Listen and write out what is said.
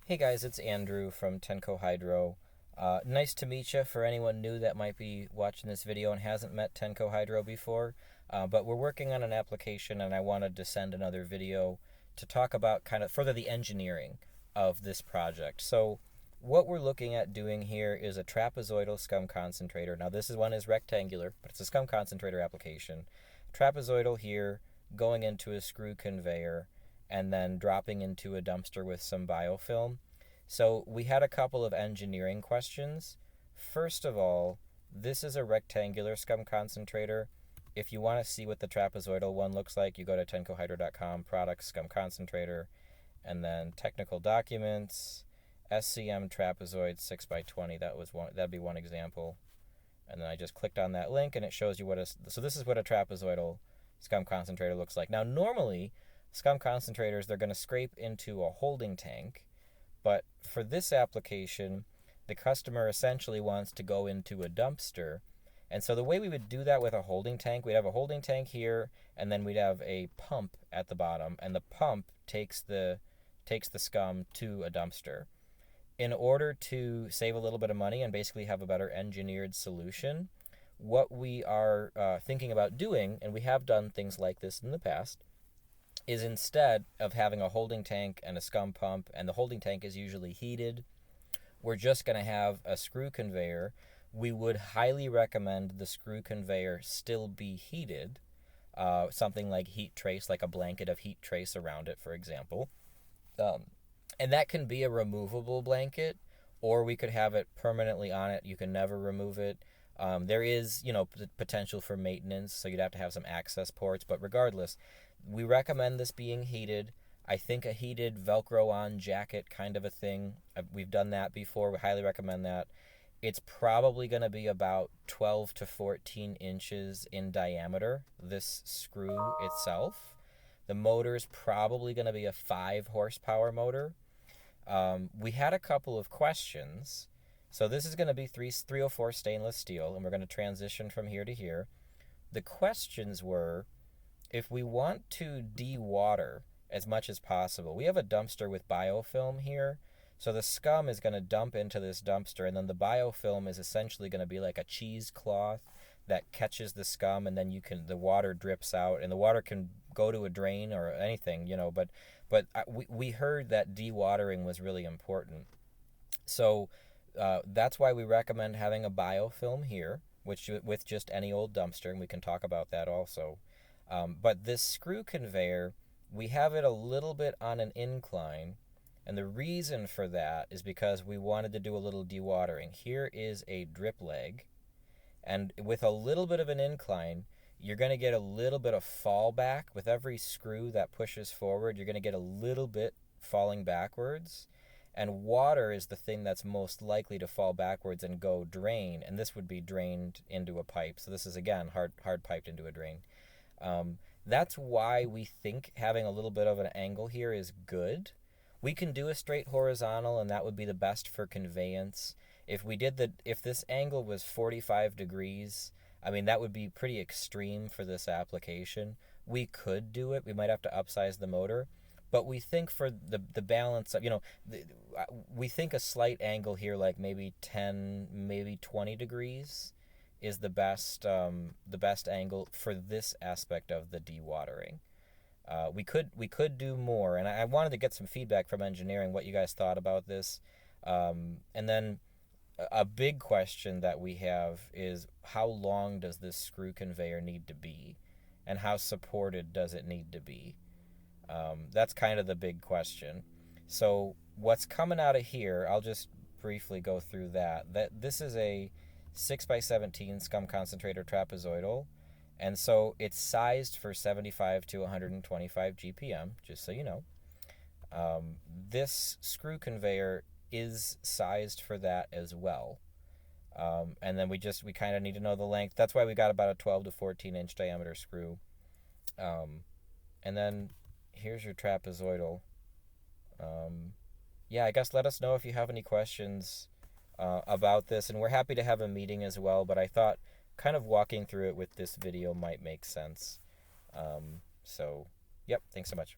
Hey guys, it's Andrew from Tenco Hydro. Nice to meet you for anyone new that might be watching this video and hasn't met Tenco Hydro before. But we're working on an application and I wanted to send another video to talk about kind of further the engineering of this project. So what we're looking at doing here is a trapezoidal scum concentrator. Now this one is rectangular, but it's a scum concentrator application. Trapezoidal here, going into a screw conveyor, and then dropping into a dumpster with some biofilm. So we had a couple of engineering questions. First of all, this is a rectangular scum concentrator. If you want to see what the trapezoidal one looks like, you go to tencohydro.com, products, scum concentrator, and then technical documents, SCM trapezoid 6x20. That'd be one example. And then I just clicked on that link and it shows you so this is what a trapezoidal scum concentrator looks like. Now normally scum concentrators, they're going to scrape into a holding tank, but for this application, the customer essentially wants to go into a dumpster. And so the way we would do that with a holding tank, we'd have a holding tank here, and then we'd have a pump at the bottom, and the pump takes the scum to a dumpster. In order to save a little bit of money and basically have a better engineered solution, what we are thinking about doing, and we have done things like this in the past, is instead of having a holding tank and a scum pump, and the holding tank is usually heated, we're just going to have a screw conveyor. We would highly recommend the screw conveyor still be heated, something like heat trace, like a blanket of heat trace around it, for example. And that can be a removable blanket, or we could have it permanently on it. You can never remove it. There is, the potential for maintenance, so you'd have to have some access ports, but regardless, we recommend this being heated. I think a heated Velcro on jacket kind of a thing. We've done that before. We highly recommend that. It's probably going to be about 12 to 14 inches in diameter, this screw itself. The motor is probably going to be a 5 horsepower motor. We had a couple of questions. So this is going to be 304 stainless steel, and we're going to transition from here to here. The questions were, if we want to de-water as much as possible, we have a dumpster with biofilm here, so the scum is going to dump into this dumpster, and then the biofilm is essentially going to be like a cheesecloth that catches the scum, and then the water drips out, and the water can go to a drain or anything, but we heard that de-watering was really important. So that's why we recommend having a biofilm here, which with just any old dumpster, and we can talk about that also. But this screw conveyor, we have it a little bit on an incline, and the reason for that is because we wanted to do a little dewatering. Here is a drip leg, and with a little bit of an incline, you're going to get a little bit of fallback. With every screw that pushes forward, you're going to get a little bit falling backwards, and water is the thing that's most likely to fall backwards and go drain, and this would be drained into a pipe. So this is, again, hard piped into a drain. That's why we think having a little bit of an angle here is good. We can do a straight horizontal, and that would be the best for conveyance. If this angle was 45 degrees, I mean, that would be pretty extreme for this application. We could do it. We might have to upsize the motor. But we think for the balance of, we think a slight angle here, like maybe 10, maybe 20 degrees, is the best angle for this aspect of the dewatering. We could do more, and I wanted to get some feedback from engineering, what you guys thought about this. And then a big question that we have is, how long does this screw conveyor need to be, and how supported does it need to be? That's kind of the big question. So what's coming out of here, I'll just briefly go through that. This is a 6x17 scum concentrator trapezoidal, and so it's sized for 75 to 125 GPM, just so you know. This screw conveyor is sized for that as well. And then we kind of need to know the length. That's why we got about a 12 to 14 inch diameter screw. And then here's your trapezoidal. Yeah, I guess let us know if you have any questions about this, and we're happy to have a meeting as well, but I thought kind of walking through it with this video might make sense. So, yep, thanks so much.